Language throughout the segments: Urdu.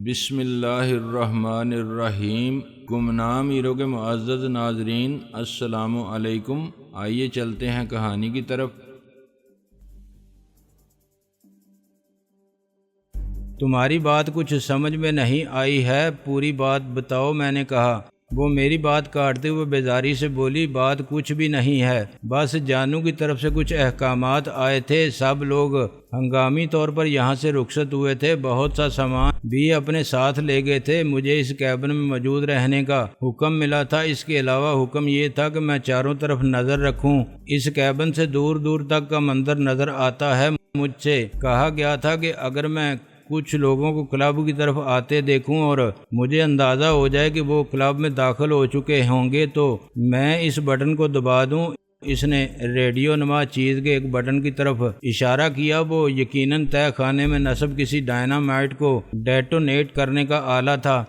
بسم اللہ الرحمن الرحیم۔ گمنام ایرو کے معزز ناظرین، السلام علیکم۔ آئیے چلتے ہیں کہانی کی طرف۔ تمہاری بات کچھ سمجھ میں نہیں آئی ہے، پوری بات بتاؤ، میں نے کہا۔ وہ میری بات کاٹتے ہوئے بیزاری سے بولی، بات کچھ بھی نہیں ہے، بس جانو کی طرف سے کچھ احکامات آئے تھے، سب لوگ ہنگامی طور پر یہاں سے رخصت ہوئے تھے، بہت سا سامان بھی اپنے ساتھ لے گئے تھے، مجھے اس کیبن میں موجود رہنے کا حکم ملا تھا، اس کے علاوہ حکم یہ تھا کہ میں چاروں طرف نظر رکھوں، اس کیبن سے دور دور تک کا منظر نظر آتا ہے، مجھ سے کہا گیا تھا کہ اگر میں کچھ لوگوں کو کلب کی طرف آتے دیکھوں اور مجھے اندازہ ہو جائے کہ وہ کلب میں داخل ہو چکے ہوں گے تو میں اس بٹن کو دبا دوں۔ اس نے ریڈیو نما چیز کے ایک بٹن کی طرف اشارہ کیا، وہ یقیناً تہہ خانے میں نصب کسی ڈائنامائٹ کو ڈیٹونیٹ کرنے کا آلہ تھا۔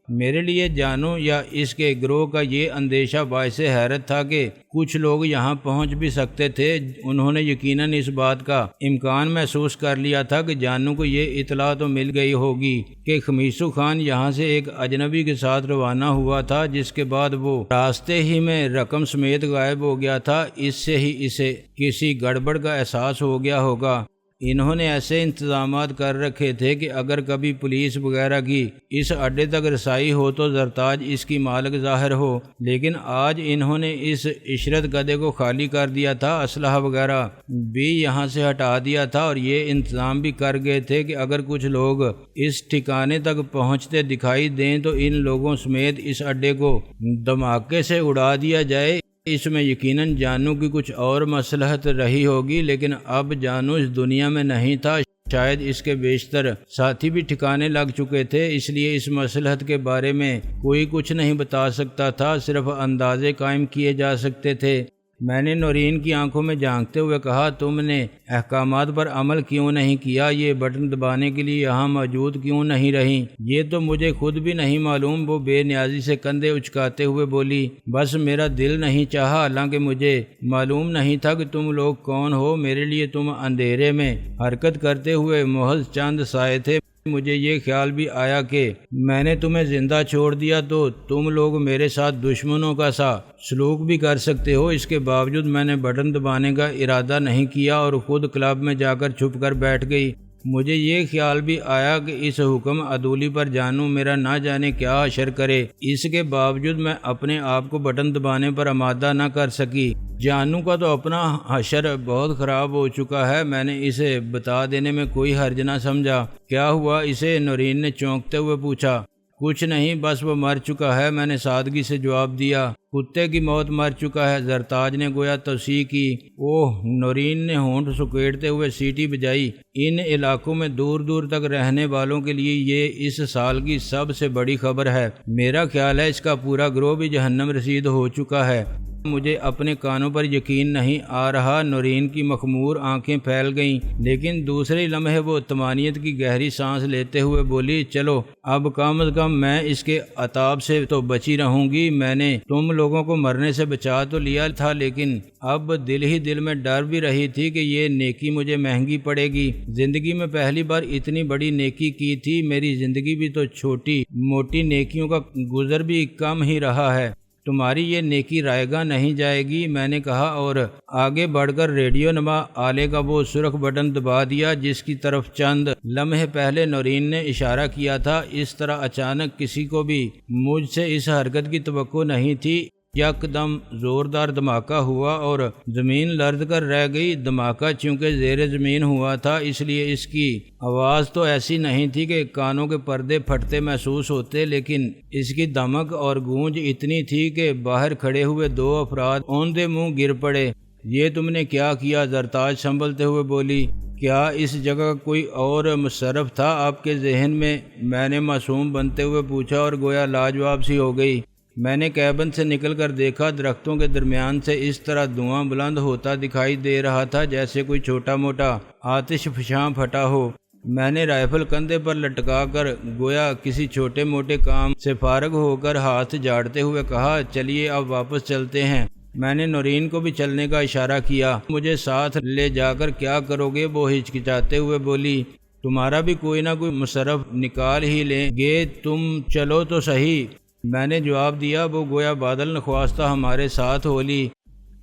میرے لیے جانو یا اس کے گروہ کا یہ اندیشہ باعث حیرت تھا کہ کچھ لوگ یہاں پہنچ بھی سکتے تھے، انہوں نے یقیناً اس بات کا امکان محسوس کر لیا تھا کہ جانو کو یہ اطلاع تو مل گئی ہوگی کہ خمیسو خان یہاں سے ایک اجنبی کے ساتھ روانہ ہوا تھا، جس کے بعد وہ راستے ہی میں رقم سمیت غائب ہو گیا تھا، اس سے ہی اسے کسی گڑبڑ کا احساس ہو گیا ہوگا۔ انہوں نے ایسے انتظامات کر رکھے تھے کہ اگر کبھی پولیس وغیرہ کی اس اڈے تک رسائی ہو تو زرتاج اس کی مالک ظاہر ہو، لیکن آج انہوں نے اس عشرت گدے کو خالی کر دیا تھا، اسلحہ وغیرہ بھی یہاں سے ہٹا دیا تھا اور یہ انتظام بھی کر گئے تھے کہ اگر کچھ لوگ اس ٹھکانے تک پہنچتے دکھائی دیں تو ان لوگوں سمیت اس اڈے کو دھماکے سے اڑا دیا جائے۔ اس میں یقیناً جانو کی کچھ اور مصلحت رہی ہوگی، لیکن اب جانو اس دنیا میں نہیں تھا، شاید اس کے بیشتر ساتھی بھی ٹھکانے لگ چکے تھے، اس لیے اس مصلحت کے بارے میں کوئی کچھ نہیں بتا سکتا تھا، صرف اندازے قائم کیے جا سکتے تھے۔ میں نے نورین کی آنکھوں میں جھانکتے ہوئے کہا، تم نے احکامات پر عمل کیوں نہیں کیا؟ یہ بٹن دبانے کے لیے یہاں موجود کیوں نہیں رہیں؟ یہ تو مجھے خود بھی نہیں معلوم، وہ بے نیازی سے کندھے اچکاتے ہوئے بولی۔ بس میرا دل نہیں چاہا، حالانکہ مجھے معلوم نہیں تھا کہ تم لوگ کون ہو، میرے لیے تم اندھیرے میں حرکت کرتے ہوئے محض چند سائے تھے۔ مجھے یہ خیال بھی آیا کہ میں نے تمہیں زندہ چھوڑ دیا تو تم لوگ میرے ساتھ دشمنوں کا سا سلوک بھی کر سکتے ہو، اس کے باوجود میں نے بٹن دبانے کا ارادہ نہیں کیا اور خود کلب میں جا کر چھپ کر بیٹھ گئی۔ مجھے یہ خیال بھی آیا کہ اس حکم عدولی پر جانو میرا نہ جانے کیا حشر کرے، اس کے باوجود میں اپنے آپ کو بٹن دبانے پر آمادہ نہ کر سکی۔ جانو کا تو اپنا حشر بہت خراب ہو چکا ہے، میں نے اسے بتا دینے میں کوئی حرج نہ سمجھا۔ کیا ہوا؟ اسے نورین نے چونکتے ہوئے پوچھا۔ کچھ نہیں، بس وہ مر چکا ہے، میں نے سادگی سے جواب دیا۔ کتے کی موت مر چکا ہے، زرتاج نے گویا توصیح کی۔ اوہ، نورین نے ہونٹ سکیڑتے ہوئے سیٹی بجائی۔ ان علاقوں میں دور دور تک رہنے والوں کے لیے یہ اس سال کی سب سے بڑی خبر ہے، میرا خیال ہے اس کا پورا گروہ بھی جہنم رسید ہو چکا ہے۔ مجھے اپنے کانوں پر یقین نہیں آ رہا، نورین کی مخمور آنکھیں پھیل گئیں، لیکن دوسرے لمحے وہ طمانینت کی گہری سانس لیتے ہوئے بولی، چلو اب کم از کم میں اس کے عذاب سے تو بچی رہوں گی، میں نے تم لوگوں کو مرنے سے بچا تو لیا تھا، لیکن اب دل ہی دل میں ڈر بھی رہی تھی کہ یہ نیکی مجھے مہنگی پڑے گی۔ زندگی میں پہلی بار اتنی بڑی نیکی کی تھی، میری زندگی بھی تو چھوٹی موٹی نیکیوں کا گزر بھی کم ہی رہا ہے، تمہاری یہ نیکی رائے گاہ نہیں جائے گی، میں نے کہا اور آگے بڑھ کر ریڈیو نما آلے کا وہ سرخ بٹن دبا دیا جس کی طرف چند لمحے پہلے نورین نے اشارہ کیا تھا۔ اس طرح اچانک کسی کو بھی مجھ سے اس حرکت کی توقع نہیں تھی۔ یک دم زوردار دھماکہ ہوا اور زمین لرز کر رہ گئی۔ دھماکہ چونکہ زیر زمین ہوا تھا، اس لیے اس کی آواز تو ایسی نہیں تھی کہ کانوں کے پردے پھٹتے محسوس ہوتے، لیکن اس کی دمک اور گونج اتنی تھی کہ باہر کھڑے ہوئے دو افراد اوندے منہ گر پڑے۔ یہ تم نے کیا کیا؟ زرتاج سنبھلتے ہوئے بولی۔ کیا اس جگہ کوئی اور مصرف تھا آپ کے ذہن میں نے معصوم بنتے ہوئے پوچھا اور گویا لاجواب سی ہو گئی۔ میں نے کیبن سے نکل کر دیکھا، درختوں کے درمیان سے اس طرح دھواں بلند ہوتا دکھائی دے رہا تھا جیسے کوئی چھوٹا موٹا آتش فشاں پھٹا ہو۔ میں نے رائفل کندھے پر لٹکا کر گویا کسی چھوٹے موٹے کام سے فارغ ہو کر ہاتھ جھاڑتے ہوئے کہا، چلیے اب واپس چلتے ہیں۔ میں نے نورین کو بھی چلنے کا اشارہ کیا۔ مجھے ساتھ لے جا کر کیا کرو گے؟ وہ ہچکچاتے ہوئے بولی۔ تمہارا بھی کوئی نہ کوئی مصرف نکال ہی لیں گے، تم چلو تو صحیح۔ میں نے جواب دیا، وہ گویا بادل نخواستہ ہمارے ساتھ ہو لی۔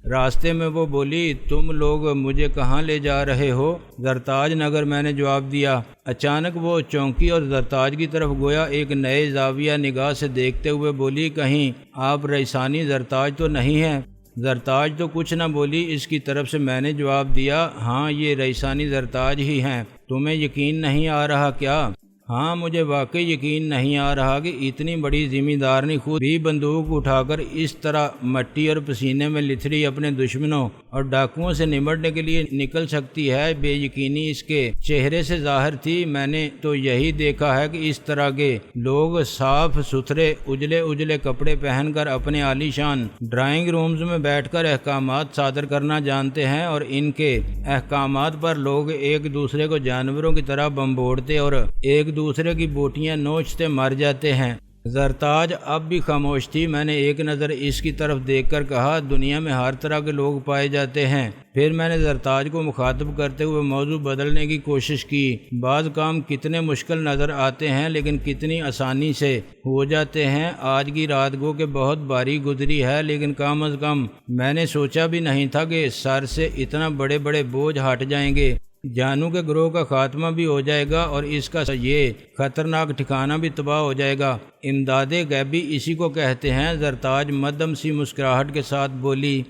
راستے میں وہ بولی، تم لوگ مجھے کہاں لے جا رہے ہو؟ زرتاج نگر، میں نے جواب دیا۔ اچانک وہ چونکی اور زرتاج کی طرف گویا ایک نئے زاویہ نگاہ سے دیکھتے ہوئے بولی، کہیں آپ رئیسانی زرتاج تو نہیں ہیں؟ زرتاج تو کچھ نہ بولی۔ اس کی طرف سے میں نے جواب دیا، ہاں یہ رئیسانی زرتاج ہی ہیں۔ تمہیں یقین نہیں آ رہا کیا؟ ہاں، مجھے واقعی یقین نہیں آ رہا کہ اتنی بڑی ذمہ دارنی خود بھی بندوق اٹھا کر اس طرح مٹی اور پسینے میں لتھڑی اپنے دشمنوں اور ڈاکوؤں سے نمٹنے کے لیے نکل سکتی ہے۔ بے یقینی اس کے چہرے سے ظاہر تھی۔ میں نے تو یہی دیکھا ہے کہ اس طرح کے لوگ صاف ستھرے اجلے اجلے کپڑے پہن کر اپنے عالی شان ڈرائنگ رومز میں بیٹھ کر احکامات صادر کرنا جانتے ہیں، اور ان کے احکامات پر لوگ ایک دوسرے کو جانوروں کی طرح بمبوڑتے اور ایک دوسرے کی بوٹیاں نوچتے مر جاتے ہیں۔ زرتاج اب بھی خاموش تھی۔ میں نے ایک نظر اس کی طرف دیکھ کر کہا، دنیا میں ہر طرح کے لوگ پائے جاتے ہیں۔ پھر میں نے زرتاج کو مخاطب کرتے ہوئے موضوع بدلنے کی کوشش کی۔ بعض کام کتنے مشکل نظر آتے ہیں لیکن کتنی آسانی سے ہو جاتے ہیں۔ آج کی رات گو کہ بہت باری گزری ہے، لیکن کم از کم میں نے سوچا بھی نہیں تھا کہ سر سے اتنا بڑے بڑے بوجھ ہٹ جائیں گے۔ جانو کے گروہ کا خاتمہ بھی ہو جائے گا اور اس کا یہ خطرناک ٹھکانہ بھی تباہ ہو جائے گا۔ امداد غیبی اسی کو کہتے ہیں۔ زرتاج مدھم سی مسکراہٹ کے ساتھ بولی،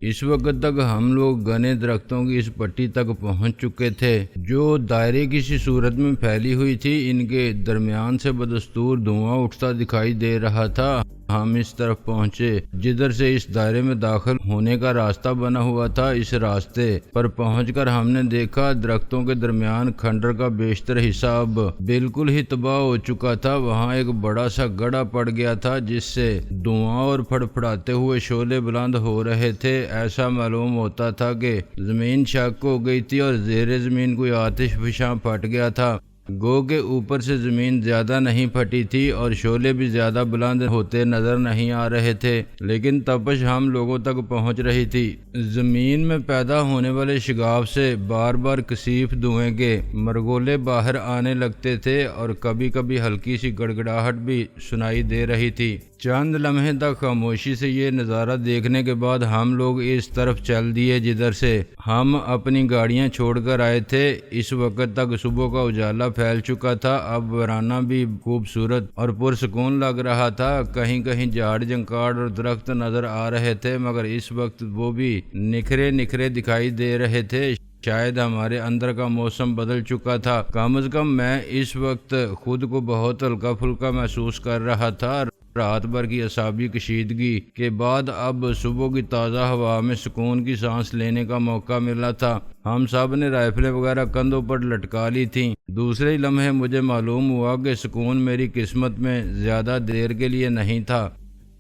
اس وقت تک ہم لوگ گھنے درختوں کی اس پٹی تک پہنچ چکے تھے جو دائرے کسی صورت میں پھیلی ہوئی تھی۔ ان کے درمیان سے بدستور دھواں اٹھتا دکھائی دے رہا تھا۔ ہم اس طرف پہنچے جدھر سے اس دائرے میں داخل ہونے کا راستہ بنا ہوا تھا۔ اس راستے پر پہنچ کر ہم نے دیکھا درختوں کے درمیان کھنڈر کا بیشتر حصہ اب بالکل ہی تباہ ہو چکا تھا۔ وہاں ایک بڑا سا گڑھا پڑ گیا تھا جس سے دھواں اور پھڑپھڑاتے ہوئے شعلے بلند ہو رہے تھے۔ ایسا معلوم ہوتا تھا کہ زمین شک ہو گئی تھی اور زیر زمین کوئی آتش فشاں پھٹ گیا تھا۔ گو کے اوپر سے زمین زیادہ نہیں پھٹی تھی اور شعلے بھی زیادہ بلند ہوتے نظر نہیں آ رہے تھے، لیکن تپش ہم لوگوں تک پہنچ رہی تھی۔ زمین میں پیدا ہونے والے شگاف سے بار بار کثیف دھوئیں کے مرگولے باہر آنے لگتے تھے اور کبھی کبھی ہلکی سی گڑگڑاہٹ بھی سنائی دے رہی تھی۔ چند لمحے تک خاموشی سے یہ نظارہ دیکھنے کے بعد ہم لوگ اس طرف چل دیے جدھر سے ہم اپنی گاڑیاں چھوڑ کر آئے تھے۔ اس وقت تک صبح کا اجالا پھیل چکا تھا۔ اب ویرانہ بھی خوبصورت اور پرسکون لگ رہا تھا۔ کہیں کہیں جھاڑ جھنکاڑ اور درخت نظر آ رہے تھے، مگر اس وقت وہ بھی نکھرے نکھرے دکھائی دے رہے تھے۔ شاید ہمارے اندر کا موسم بدل چکا تھا۔ کم از کم میں اس وقت خود کو بہت ہلکا پھلکا محسوس کر رہا تھا۔ رات بھر کی اعصابی کشیدگی کے بعد اب صبح کی تازہ ہوا میں سکون کی سانس لینے کا موقع ملا تھا۔ ہم سب نے رائفلیں وغیرہ کندھوں پر لٹکا لی تھیں۔ دوسرے لمحے مجھے معلوم ہوا کہ سکون میری قسمت میں زیادہ دیر کے لیے نہیں تھا۔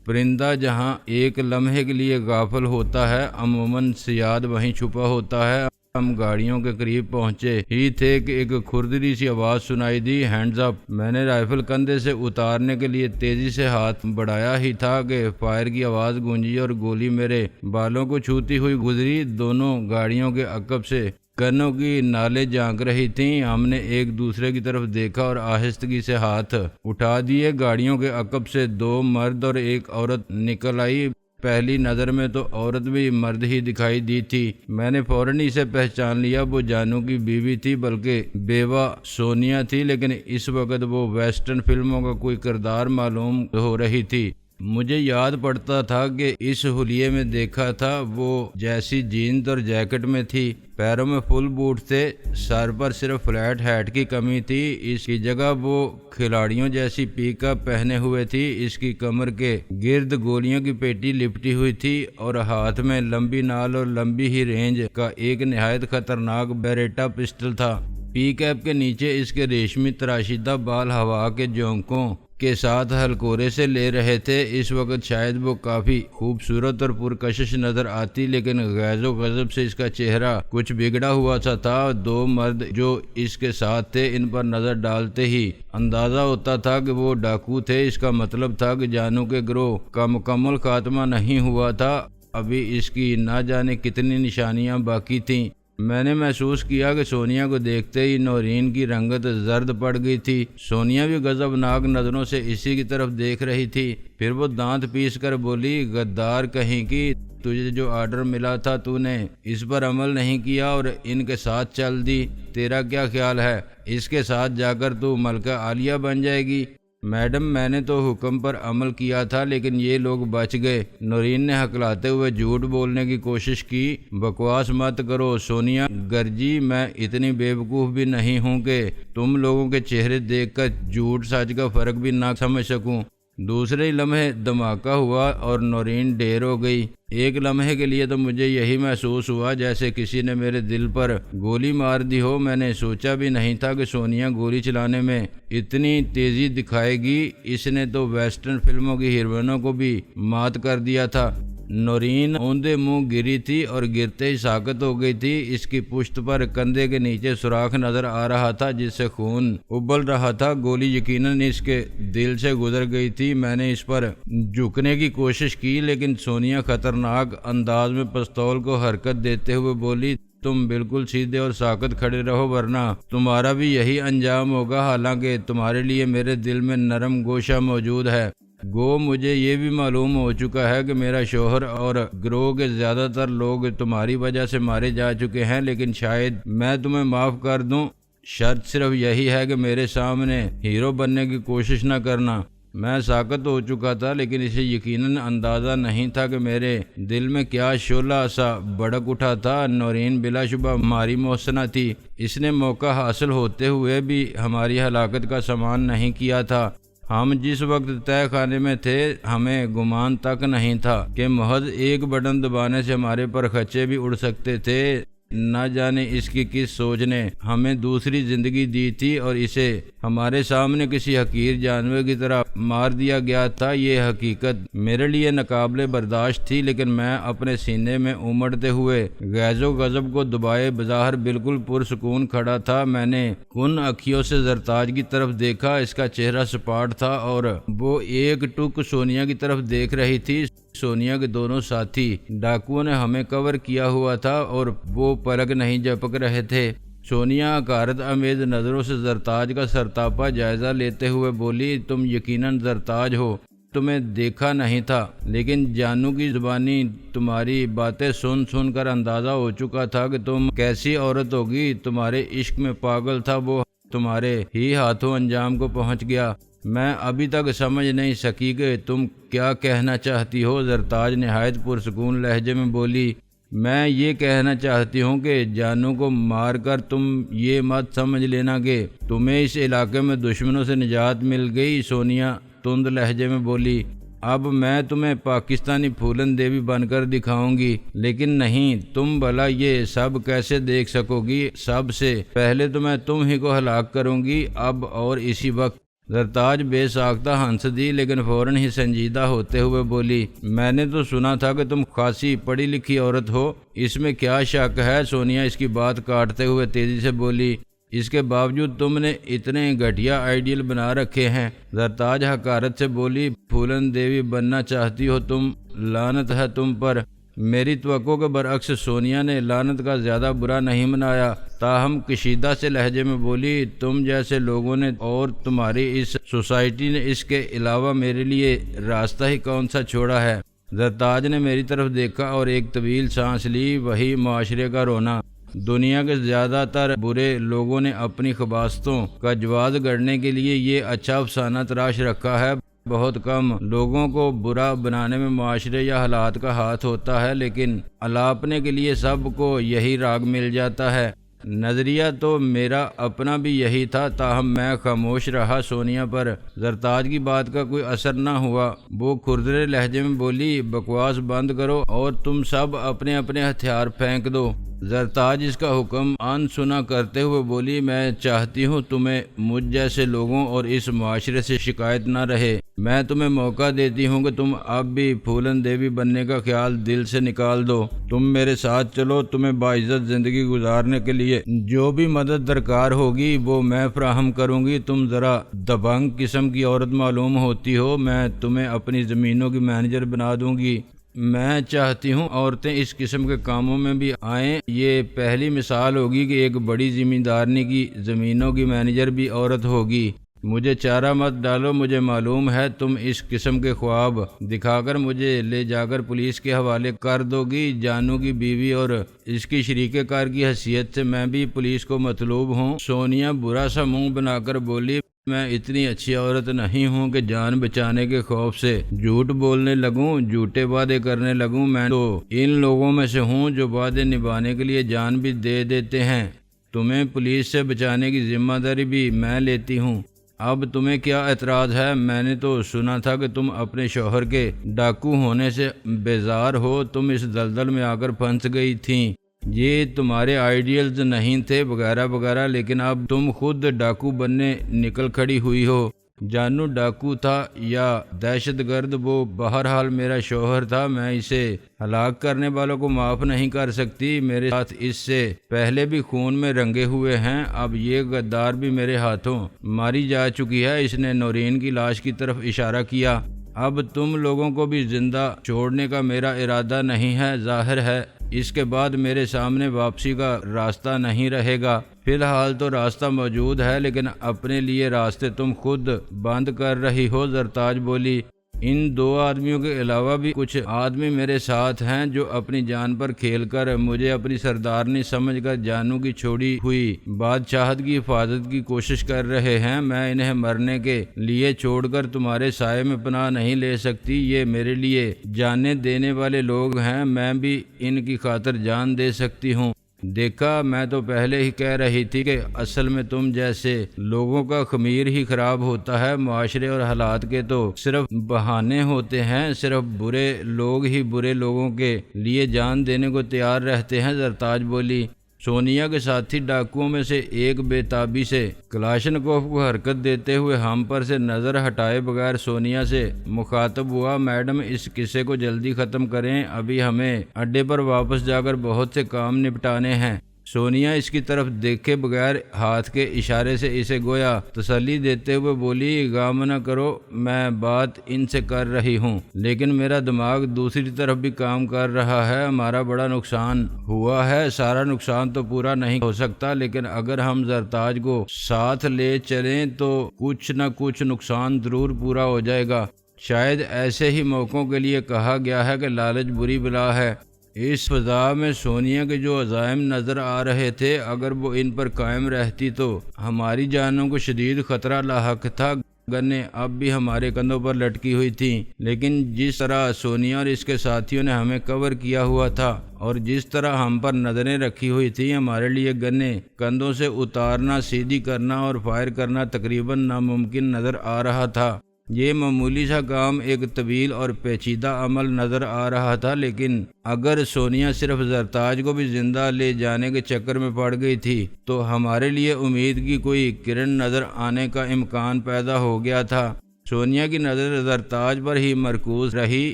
پرندہ جہاں ایک لمحے کے لیے غافل ہوتا ہے، عموماً صیاد وہیں چھپا ہوتا ہے۔ ہم گاڑیوں کے قریب پہنچے ہی تھے کہ ایک کھردری سی آواز سنائی دی، ہینڈز اپ۔ میں نے رائفل کندھے سے اتارنے کے لیے تیزی سے ہاتھ بڑھایا ہی تھا کہ فائر کی آواز گونجی اور گولی میرے بالوں کو چھوتی ہوئی گزری۔ دونوں گاڑیوں کے عقب سے کنوں کی نالیں جھانک رہی تھیں۔ ہم نے ایک دوسرے کی طرف دیکھا اور آہستگی سے ہاتھ اٹھا دیے۔ گاڑیوں کے عقب سے دو مرد اور ایک عورت نکل آئی۔ پہلی نظر میں تو عورت بھی مرد ہی دکھائی دی تھی۔ میں نے فوراً اسے پہچان لیا، وہ جانو کی بیوی تھی، بلکہ بیوہ سونیا تھی، لیکن اس وقت وہ ویسٹرن فلموں کا کوئی کردار معلوم ہو رہی تھی۔ مجھے یاد پڑتا تھا کہ اس حلیے میں دیکھا تھا، وہ جیسی جینز اور جیکٹ میں تھی، پیروں میں فل بوٹ تھے، سر پر صرف فلیٹ ہیٹ کی کمی تھی۔ اس کی جگہ وہ کھلاڑیوں جیسی پیک اپ پہنے ہوئے تھی۔ اس کی کمر کے گرد گولیوں کی پیٹی لپٹی ہوئی تھی اور ہاتھ میں لمبی نال اور لمبی ہی رینج کا ایک نہایت خطرناک بیریٹا پسٹل تھا۔ پی کیپ کے نیچے اس کے ریشمی تراشیدہ بال ہوا کے جھونکوں کے ساتھ ہلکورے سے لے رہے تھے۔ اس وقت شاید وہ کافی خوبصورت اور پرکشش نظر آتی، لیکن غیظ و غضب سے اس کا چہرہ کچھ بگڑا ہوا سا تھا۔ دو مرد جو اس کے ساتھ تھے، ان پر نظر ڈالتے ہی اندازہ ہوتا تھا کہ وہ ڈاکو تھے۔ اس کا مطلب تھا کہ جانو کے گروہ کا مکمل خاتمہ نہیں ہوا تھا، ابھی اس کی نہ جانے کتنی نشانیاں باقی تھیں۔ میں نے محسوس کیا کہ سونیا کو دیکھتے ہی نورین کی رنگت زرد پڑ گئی تھی۔ سونیا بھی غضبناک نظروں سے اسی کی طرف دیکھ رہی تھی۔ پھر وہ دانت پیس کر بولی، غدار کہیں کی، تجھے جو آرڈر ملا تھا تو نے اس پر عمل نہیں کیا اور ان کے ساتھ چل دی۔ تیرا کیا خیال ہے؟ اس کے ساتھ جا کر تو ملکہ عالیہ بن جائے گی؟ میڈم، میں نے تو حکم پر عمل کیا تھا لیکن یہ لوگ بچ گئے۔ نورین نے ہکلاتے ہوئے جھوٹ بولنے کی کوشش کی۔ بکواس مت کرو سونیا گرجی، میں اتنی بیوقوف بھی نہیں ہوں کہ تم لوگوں کے چہرے دیکھ کر جھوٹ سچ کا فرق بھی نہ سمجھ سکوں۔ دوسرے ہی لمحے دھماکہ ہوا اور نورین ڈھیر ہو گئی۔ ایک لمحے کے لیے تو مجھے یہی محسوس ہوا جیسے کسی نے میرے دل پر گولی مار دی ہو۔ میں نے سوچا بھی نہیں تھا کہ سونیا گولی چلانے میں اتنی تیزی دکھائے گی۔ اس نے تو ویسٹرن فلموں کی ہیروئنوں کو بھی مات کر دیا تھا۔ نورین اوندے منہ گری تھی اور گرتے ہی ساکت ہو گئی تھی۔ اس کی پشت پر کندھے کے نیچے سوراخ نظر آ رہا تھا جس سے خون ابل رہا تھا۔ گولی یقیناً اس کے دل سے گزر گئی تھی۔ میں نے اس پر جھکنے کی کوشش کی لیکن سونیا خطرناک انداز میں پستول کو حرکت دیتے ہوئے بولی، تم بالکل سیدھے اور ساکت کھڑے رہو ورنہ تمہارا بھی یہی انجام ہوگا، حالانکہ تمہارے لیے میرے دل میں نرم گوشہ موجود ہے۔ گو مجھے یہ بھی معلوم ہو چکا ہے کہ میرا شوہر اور گروہ کے زیادہ تر لوگ تمہاری وجہ سے مارے جا چکے ہیں، لیکن شاید میں تمہیں معاف کر دوں۔ شرط صرف یہی ہے کہ میرے سامنے ہیرو بننے کی کوشش نہ کرنا۔ میں ساکت ہو چکا تھا لیکن اسے یقیناً اندازہ نہیں تھا کہ میرے دل میں کیا شعلہ سا بھڑک اٹھا تھا۔ نورین بلا شبہ ہماری محسنہ تھی۔ اس نے موقع حاصل ہوتے ہوئے بھی ہماری ہلاکت کا سامان نہیں کیا تھا۔ ہم جس وقت طے خانے میں تھے ہمیں گمان تک نہیں تھا کہ محض ایک بٹن دبانے سے ہمارے پر خچے بھی اڑ سکتے تھے۔ نہ جانے اس کی کس سوچ نے ہمیں دوسری زندگی دی تھی اور اسے ہمارے سامنے کسی حقیر جانور کی طرح مار دیا گیا تھا۔ یہ حقیقت میرے لیے ناقابل برداشت تھی لیکن میں اپنے سینے میں امڑتے ہوئے غیظ و غضب کو دبائے بظاہر بالکل پرسکون کھڑا تھا۔ میں نے کن اکھیوں سے زرتاج کی طرف دیکھا۔ اس کا چہرہ سپاٹ تھا اور وہ ایک ٹک سونیا کی طرف دیکھ رہی تھی۔ سونیا کے دونوں ساتھی ڈاکوؤں نے ہمیں کور کیا ہوا تھا اور وہ پلک نہیں جھپک رہے تھے۔ سونیا حقارت آمیز نظروں سے زرتاج کا سرتاپا جائزہ لیتے ہوئے بولی، تم یقیناً زرتاج ہو، تمہیں دیکھا نہیں تھا لیکن جانو کی زبانی تمہاری باتیں سن سن کر اندازہ ہو چکا تھا کہ تم کیسی عورت ہوگی۔ تمہارے عشق میں پاگل تھا، وہ تمہارے ہی ہاتھوں انجام کو پہنچ گیا۔ میں ابھی تک سمجھ نہیں سکی کہ تم کیا کہنا چاہتی ہو۔ زرتاج نہایت پرسکون لہجے میں بولی، میں یہ کہنا چاہتی ہوں کہ جانو کو مار کر تم یہ مت سمجھ لینا کہ تمہیں اس علاقے میں دشمنوں سے نجات مل گئی۔ سونیا تند لہجے میں بولی، اب میں تمہیں پاکستانی پھولن دیوی بن کر دکھاؤں گی، لیکن نہیں، تم بھلا یہ سب کیسے دیکھ سکو گی؟ سب سے پہلے تو میں تم ہی کو ہلاک کروں گی، اب اور اسی وقت۔ زرتاج بے ساختہ ہنس دی لیکن فوراً ہی سنجیدہ ہوتے ہوئے بولی، میں نے تو سنا تھا کہ تم خاصی پڑھی لکھی عورت ہو، اس میں کیا شک ہے؟ سونیا اس کی بات کاٹتے ہوئے تیزی سے بولی، اس کے باوجود تم نے اتنے گھٹیا آئیڈیل بنا رکھے ہیں۔ زرتاج حقارت سے بولی، پھولن دیوی بننا چاہتی ہو تم؟ لعنت ہے تم پر۔ میری توقع کے برعکس سونیا نے لعنت کا زیادہ برا نہیں منایا، تاہم کشیدہ سے لہجے میں بولی، تم جیسے لوگوں نے اور تمہاری اس سوسائٹی نے اس کے علاوہ میرے لیے راستہ ہی کون سا چھوڑا ہے؟ زرتاج نے میری طرف دیکھا اور ایک طویل سانس لی۔ وہی معاشرے کا رونا۔ دنیا کے زیادہ تر برے لوگوں نے اپنی خباستوں کا جواز گڑھنے کے لیے یہ اچھا افسانہ تراش رکھا ہے۔ بہت کم لوگوں کو برا بنانے میں معاشرے یا حالات کا ہاتھ ہوتا ہے، لیکن الاپنے کے لیے سب کو یہی راگ مل جاتا ہے۔ نظریہ تو میرا اپنا بھی یہی تھا، تاہم میں خاموش رہا۔ سونیا پر زرتاج کی بات کا کوئی اثر نہ ہوا۔ وہ کھردرے لہجے میں بولی، بکواس بند کرو اور تم سب اپنے اپنے ہتھیار پھینک دو۔ زرتاج اس کا حکم ان سنا کرتے ہوئے بولی، میں چاہتی ہوں تمہیں مجھ جیسے لوگوں اور اس معاشرے سے شکایت نہ رہے۔ میں تمہیں موقع دیتی ہوں کہ تم اب بھی پھولن دیوی بننے کا خیال دل سے نکال دو۔ تم میرے ساتھ چلو، تمہیں باعزت زندگی گزارنے کے لیے جو بھی مدد درکار ہوگی وہ میں فراہم کروں گی۔ تم ذرا دبنگ قسم کی عورت معلوم ہوتی ہو، میں تمہیں اپنی زمینوں کی مینیجر بنا دوں گی۔ میں چاہتی ہوں عورتیں اس قسم کے کاموں میں بھی آئیں۔ یہ پہلی مثال ہوگی کہ ایک بڑی زمیندارنی کی زمینوں کی مینیجر بھی عورت ہوگی۔ مجھے چارہ مت ڈالو، مجھے معلوم ہے تم اس قسم کے خواب دکھا کر مجھے لے جا کر پولیس کے حوالے کر دو گی۔ جانو کی بیوی اور اس کی شریک کار کی حیثیت سے میں بھی پولیس کو مطلوب ہوں۔ سونیا برا سا منہ بنا کر بولی، میں اتنی اچھی عورت نہیں ہوں کہ جان بچانے کے خوف سے جھوٹ بولنے لگوں، جھوٹے وعدے کرنے لگوں۔ میں تو ان لوگوں میں سے ہوں جو وعدے نبھانے کے لیے جان بھی دے دیتے ہیں۔ تمہیں پولیس سے بچانے کی ذمہ داری بھی میں لیتی ہوں۔ اب تمہیں کیا اعتراض ہے؟ میں نے تو سنا تھا کہ تم اپنے شوہر کے ڈاکو ہونے سے بیزار ہو، تم اس دلدل میں آ کر پھنس گئی تھیں، یہ تمہارے آئیڈیلز نہیں تھے وغیرہ وغیرہ، لیکن اب تم خود ڈاکو بننے نکل کھڑی ہوئی ہو۔ جانو ڈاکو تھا یا دہشت گرد، وہ بہرحال میرا شوہر تھا۔ میں اسے ہلاک کرنے والوں کو معاف نہیں کر سکتی۔ میرے ساتھ اس سے پہلے بھی خون میں رنگے ہوئے ہیں، اب یہ غدار بھی میرے ہاتھوں ماری جا چکی ہے۔ اس نے نورین کی لاش کی طرف اشارہ کیا۔ اب تم لوگوں کو بھی زندہ چھوڑنے کا میرا ارادہ نہیں ہے، ظاہر ہے اس کے بعد میرے سامنے واپسی کا راستہ نہیں رہے گا۔ فی الحال تو راستہ موجود ہے، لیکن اپنے لیے راستے تم خود بند کر رہی ہو۔ زرتاج بولی، ان دو آدمیوں کے علاوہ بھی کچھ آدمی میرے ساتھ ہیں جو اپنی جان پر کھیل کر مجھے اپنی سردارنی سمجھ کر جانو کی چھوڑی ہوئی بادشاہت کی حفاظت کی کوشش کر رہے ہیں۔ میں انہیں مرنے کے لیے چھوڑ کر تمہارے سائے میں پناہ نہیں لے سکتی۔ یہ میرے لیے جانیں دینے والے لوگ ہیں، میں بھی ان کی خاطر جان دے سکتی ہوں۔ دیکھا، میں تو پہلے ہی کہہ رہی تھی کہ اصل میں تم جیسے لوگوں کا خمیر ہی خراب ہوتا ہے۔ معاشرے اور حالات کے تو صرف بہانے ہوتے ہیں، صرف برے لوگ ہی برے لوگوں کے لیے جان دینے کو تیار رہتے ہیں۔ زرتاج بولی، سونیا کے ساتھی ڈاکوؤں میں سے ایک بے تابی سے کلاشنکوف کو حرکت دیتے ہوئے ہم پر سے نظر ہٹائے بغیر سونیا سے مخاطب ہوا، میڈم اس قصے کو جلدی ختم کریں، ابھی ہمیں اڈے پر واپس جا کر بہت سے کام نپٹانے ہیں۔ سونیا اس کی طرف دیکھے بغیر ہاتھ کے اشارے سے اسے گویا تسلی دیتے ہوئے بولی، غم نہ کرو، میں بات ان سے کر رہی ہوں، لیکن میرا دماغ دوسری طرف بھی کام کر رہا ہے۔ ہمارا بڑا نقصان ہوا ہے، سارا نقصان تو پورا نہیں ہو سکتا، لیکن اگر ہم زرتاج کو ساتھ لے چلیں تو کچھ نہ کچھ نقصان ضرور پورا ہو جائے گا۔ شاید ایسے ہی موقعوں کے لیے کہا گیا ہے کہ لالچ بری بلا ہے۔ اس فضا میں سونیا کے جو عزائم نظر آ رہے تھے، اگر وہ ان پر قائم رہتی تو ہماری جانوں کو شدید خطرہ لاحق تھا۔ گنیں اب بھی ہمارے کندھوں پر لٹکی ہوئی تھیں، لیکن جس طرح سونیا اور اس کے ساتھیوں نے ہمیں کور کیا ہوا تھا اور جس طرح ہم پر نظریں رکھی ہوئی تھیں، ہمارے لیے گنیں کندھوں سے اتارنا، سیدھی کرنا اور فائر کرنا تقریباً ناممکن نظر آ رہا تھا۔ یہ معمولی سا کام ایک طویل اور پیچیدہ عمل نظر آ رہا تھا، لیکن اگر سونیا صرف زرتاج کو بھی زندہ لے جانے کے چکر میں پڑ گئی تھی تو ہمارے لیے امید کی کوئی کرن نظر آنے کا امکان پیدا ہو گیا تھا۔ سونیا کی نظر زرتاج پر ہی مرکوز رہی،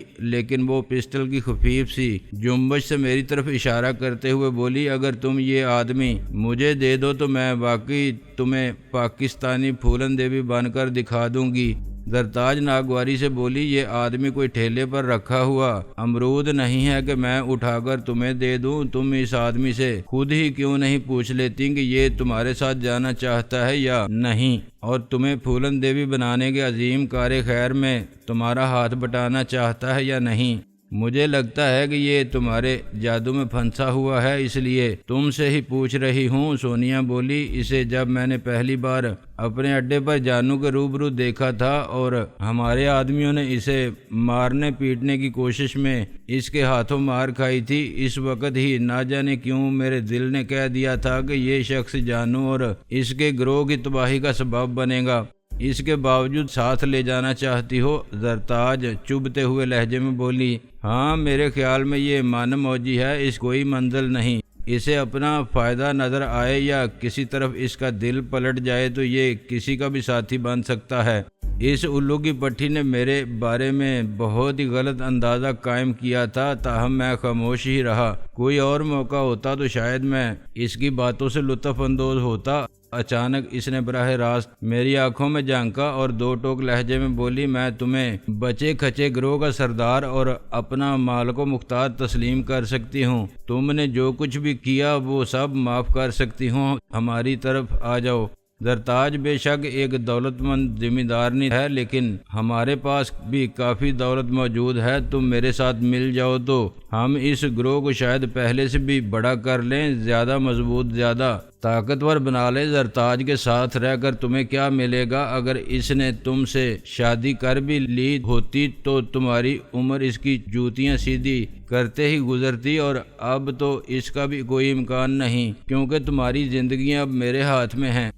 لیکن وہ پسٹل کی خفیف سی جنبش سے میری طرف اشارہ کرتے ہوئے بولی، اگر تم یہ آدمی مجھے دے دو تو میں واقعی تمہیں پاکستانی پھولن دیوی بن کر دکھا دوں گی۔ زرتاج ناگواری سے بولی، یہ آدمی کوئی ٹھیلے پر رکھا ہوا امرود نہیں ہے کہ میں اٹھا کر تمہیں دے دوں۔ تم اس آدمی سے خود ہی کیوں نہیں پوچھ لیتی کہ یہ تمہارے ساتھ جانا چاہتا ہے یا نہیں، اور تمہیں پھولن دیوی بنانے کے عظیم کار خیر میں تمہارا ہاتھ بٹانا چاہتا ہے یا نہیں؟ مجھے لگتا ہے کہ یہ تمہارے جادو میں پھنسا ہوا ہے، اس لیے تم سے ہی پوچھ رہی ہوں۔ سونیا بولی، اسے جب میں نے پہلی بار اپنے اڈے پر جانو کے روبرو دیکھا تھا اور ہمارے آدمیوں نے اسے مارنے پیٹنے کی کوشش میں اس کے ہاتھوں مار کھائی تھی، اس وقت ہی نہ جانے کیوں میرے دل نے کہہ دیا تھا کہ یہ شخص جانو اور اس کے گروہ کی تباہی کا سبب بنے گا۔ اس کے باوجود ساتھ لے جانا چاہتی ہو؟ زرتاج چبھتے ہوئے لہجے میں بولی، ہاں میرے خیال میں یہ مانم موجی ہے، اس کوئی منزل نہیں۔ اسے اپنا فائدہ نظر آئے یا کسی طرف اس کا دل پلٹ جائے تو یہ کسی کا بھی ساتھی بن سکتا ہے۔ اس الو کی پٹھی نے میرے بارے میں بہت ہی غلط اندازہ قائم کیا تھا، تاہم میں خاموش ہی رہا۔ کوئی اور موقع ہوتا تو شاید میں اس کی باتوں سے لطف اندوز ہوتا۔ اچانک اس نے براہ راست میری آنکھوں میں جھانکا اور دو ٹوک لہجے میں بولی، میں تمہیں بچے کھچے گروہ کا سردار اور اپنا مالک و مختار تسلیم کر سکتی ہوں۔ تم نے جو کچھ بھی کیا وہ سب معاف کر سکتی ہوں، ہماری طرف آ جاؤ۔ زرتاج بے شک ایک دولت مند ذمہ دارنی ہے، لیکن ہمارے پاس بھی کافی دولت موجود ہے، تم میرے ساتھ مل جاؤ تو ہم اس گروہ کو شاید پہلے سے بھی بڑا کر لیں، زیادہ مضبوط، زیادہ طاقتور بنا لیں۔ زرتاج کے ساتھ رہ کر تمہیں کیا ملے گا؟ اگر اس نے تم سے شادی کر بھی لی ہوتی تو تمہاری عمر اس کی جوتیاں سیدھی کرتے ہی گزرتی، اور اب تو اس کا بھی کوئی امکان نہیں، کیونکہ تمہاری زندگیاں اب میرے ہاتھ میں ہیں۔